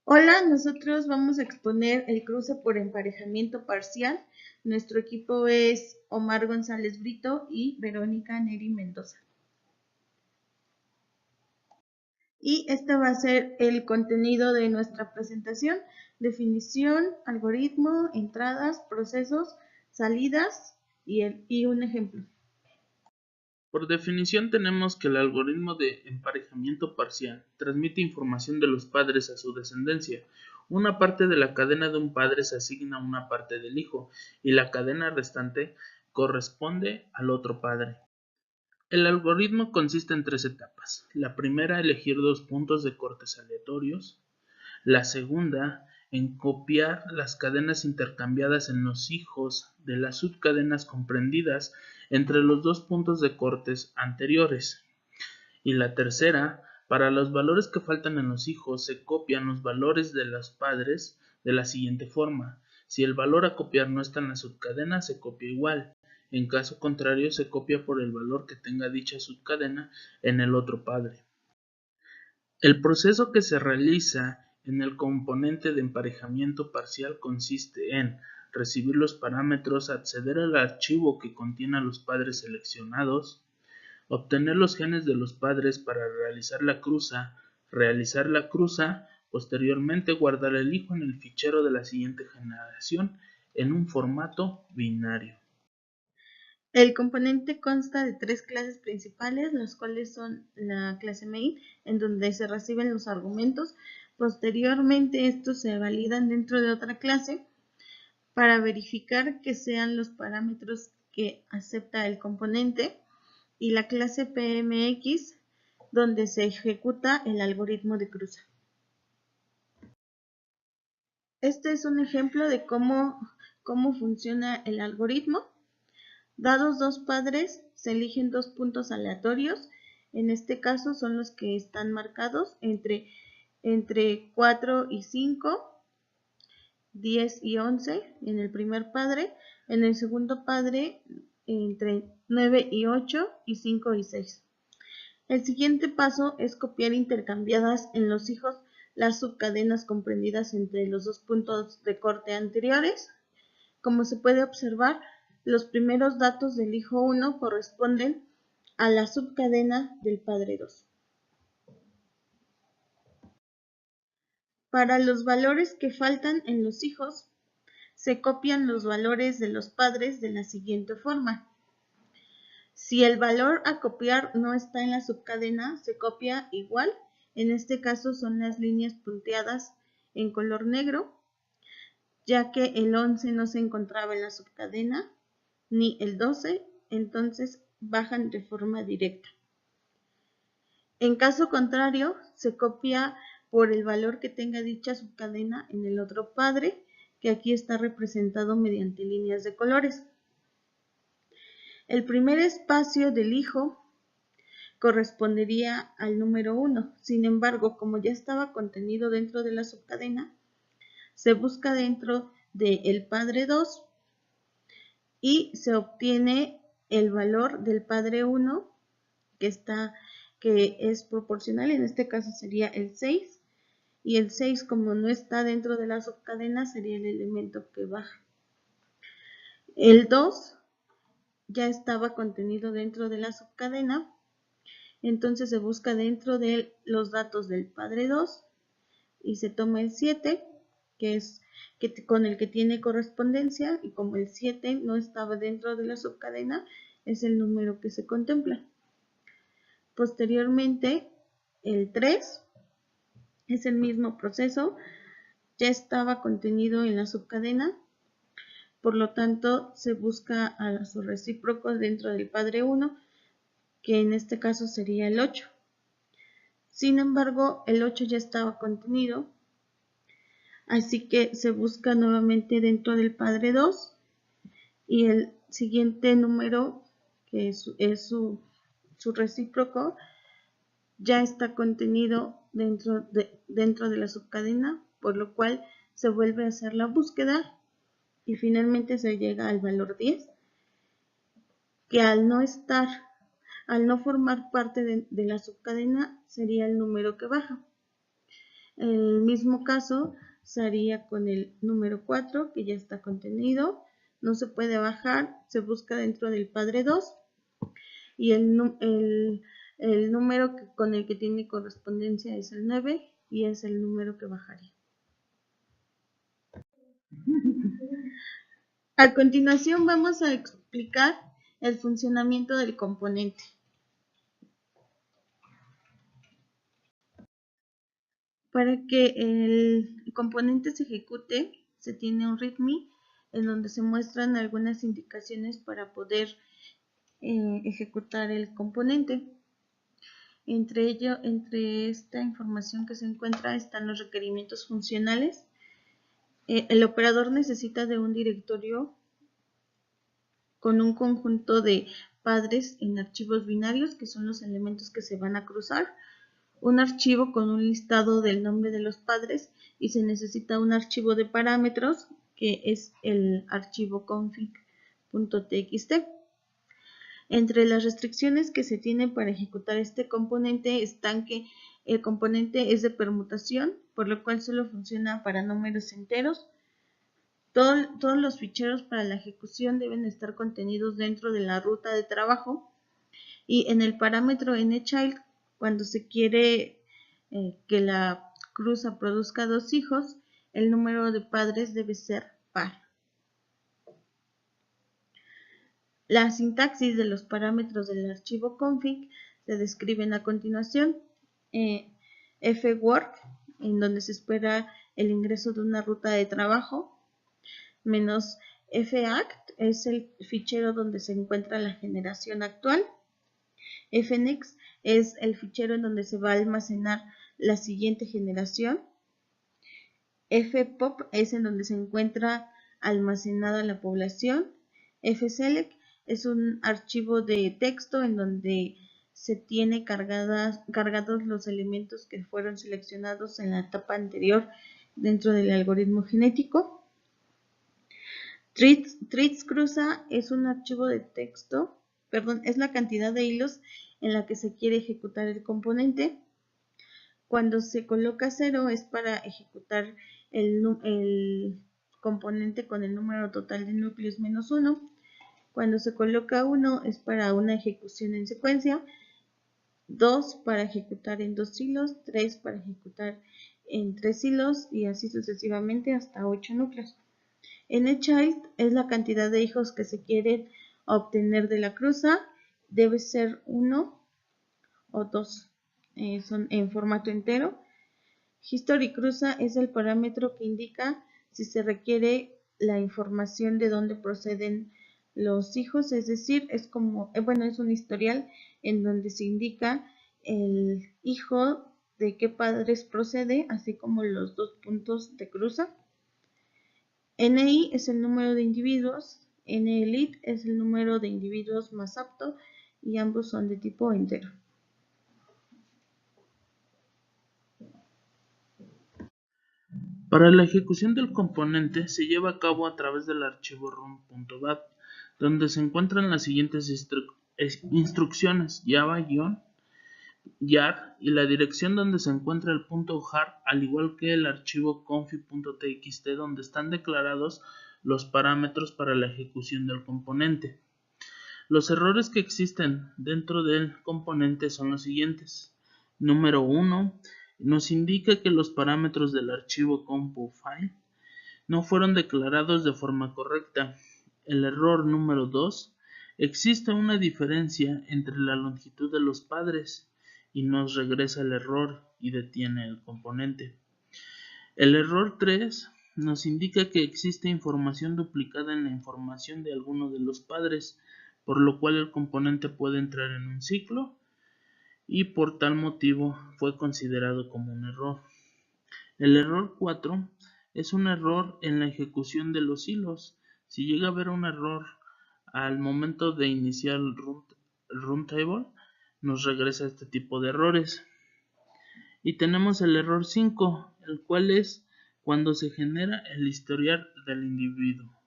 Hola, nosotros vamos a exponer el cruce por emparejamiento parcial. Nuestro equipo es Omar González Brito y Verónica Neri Mendoza. Y este va a ser el contenido de nuestra presentación: definición, algoritmo, entradas, procesos, salidas y un ejemplo. Por definición tenemos que el algoritmo de emparejamiento parcial transmite información de los padres a su descendencia. Una parte de la cadena de un padre se asigna a una parte del hijo y la cadena restante corresponde al otro padre. El algoritmo consiste en 3 etapas. La primera, elegir 2 puntos de cortes aleatorios. La segunda, en copiar las cadenas intercambiadas en los hijos de las subcadenas comprendidas entre los 2 puntos de cortes anteriores. Y la tercera, para los valores que faltan en los hijos, se copian los valores de los padres de la siguiente forma. Si el valor a copiar no está en la subcadena, se copia igual. En caso contrario, se copia por el valor que tenga dicha subcadena en el otro padre. El proceso que se realiza en el componente de emparejamiento parcial consiste en recibir los parámetros, acceder al archivo que contiene a los padres seleccionados, obtener los genes de los padres para realizar la cruza, posteriormente guardar el hijo en el fichero de la siguiente generación en un formato binario. El componente consta de 3 clases principales, las cuales son la clase main, en donde se reciben los argumentos. Posteriormente, estos se validan dentro de otra clase para verificar que sean los parámetros que acepta el componente, y la clase PMX, donde se ejecuta el algoritmo de cruza. Este es un ejemplo de cómo funciona el algoritmo. Dados 2 padres, se eligen 2 puntos aleatorios. En este caso son los que están marcados entre 4 y 5, 10 y 11 en el primer padre. En el segundo padre, entre 9 y 8 y 5 y 6. El siguiente paso es copiar intercambiadas en los hijos las subcadenas comprendidas entre los 2 puntos de corte anteriores. Como se puede observar, los primeros datos del hijo 1 corresponden a la subcadena del padre 2. Para los valores que faltan en los hijos, se copian los valores de los padres de la siguiente forma. Si el valor a copiar no está en la subcadena, se copia igual. En este caso son las líneas punteadas en color negro, ya que el 11 no se encontraba en la subcadena, ni el 12, entonces bajan de forma directa. En caso contrario, se copia por el valor que tenga dicha subcadena en el otro padre, que aquí está representado mediante líneas de colores. El primer espacio del hijo correspondería al número 1. Sin embargo, como ya estaba contenido dentro de la subcadena, se busca dentro del padre 2 y se obtiene el valor del padre 1 que es proporcional. En este caso sería el 6, y el 6, como no está dentro de la subcadena, sería el elemento que baja. El 2 ya estaba contenido dentro de la subcadena, entonces se busca dentro de los datos del padre 2 y se toma el 7, con el que tiene correspondencia, y como el 7 no estaba dentro de la subcadena, es el número que se contempla. Posteriormente, el 3 es el mismo proceso, ya estaba contenido en la subcadena, por lo tanto se busca a su recíproco dentro del padre 1, que en este caso sería el 8. Sin embargo, el 8 ya estaba contenido, así que se busca nuevamente dentro del padre 2, y el siguiente número, que es su recíproco, ya está contenido dentro de la subcadena, por lo cual se vuelve a hacer la búsqueda y finalmente se llega al valor 10, que al no formar parte de la subcadena, sería el número que baja. El mismo caso se haría con el número 4, que ya está contenido, no se puede bajar, se busca dentro del padre 2, y el número con el que tiene correspondencia es el 9 y es el número que bajaría. A continuación vamos a explicar el funcionamiento del componente. Para que el componente se ejecute, se tiene un README en donde se muestran algunas indicaciones para poder ejecutar el componente. Entre esta información que se encuentra están los requerimientos funcionales. El operador necesita de un directorio con un conjunto de padres en archivos binarios, que son los elementos que se van a cruzar, un archivo con un listado del nombre de los padres, y se necesita un archivo de parámetros, que es el archivo config.txt. Entre las restricciones que se tienen para ejecutar este componente están que el componente es de permutación, por lo cual solo funciona para números enteros. Todos los ficheros para la ejecución deben estar contenidos dentro de la ruta de trabajo, y en el parámetro nChild, cuando se quiere que la cruza produzca 2 hijos, el número de padres debe ser par. La sintaxis de los parámetros del archivo config se describen a continuación. fwork, en donde se espera el ingreso de una ruta de trabajo, menos fact, es el fichero donde se encuentra la generación actual. fnext es el fichero en donde se va a almacenar la siguiente generación. fpop es en donde se encuentra almacenada la población. fselect es un archivo de texto en donde se tiene cargados los elementos que fueron seleccionados en la etapa anterior dentro del algoritmo genético. Trees_cruza es un archivo de texto, es la cantidad de hilos en la que se quiere ejecutar el componente. Cuando se coloca 0 es para ejecutar el componente con el número total de núcleos menos 1. Cuando se coloca 1 es para una ejecución en secuencia, 2 para ejecutar en 2 hilos, 3 para ejecutar en 3 hilos y así sucesivamente hasta 8 núcleos. nChild es la cantidad de hijos que se quieren obtener de la cruza, debe ser 1 o 2, son en formato entero. HistoryCruza es el parámetro que indica si se requiere la información de dónde proceden los hijos, es decir, es un historial en donde se indica el hijo de qué padres procede, así como los 2 puntos de cruza. NI es el número de individuos, NELIT es el número de individuos más apto, y ambos son de tipo entero. Para la ejecución del componente se lleva a cabo a través del archivo run.bat, donde se encuentran las siguientes instrucciones: java-jar y la dirección donde se encuentra el .jar, al igual que el archivo config.txt, donde están declarados los parámetros para la ejecución del componente. Los errores que existen dentro del componente son los siguientes. Número 1. Nos indica que los parámetros del archivo compufile no fueron declarados de forma correcta. El error número 2. Existe una diferencia entre la longitud de los padres y nos regresa el error y detiene el componente. El error 3 nos indica que existe información duplicada en la información de alguno de los padres, por lo cual el componente puede entrar en un ciclo y por tal motivo fue considerado como un error. El error 4 es un error en la ejecución de los hilos. Si llega a haber un error al momento de iniciar el runtable, nos regresa este tipo de errores. Y tenemos el error 5, el cual es cuando se genera el historial del individuo.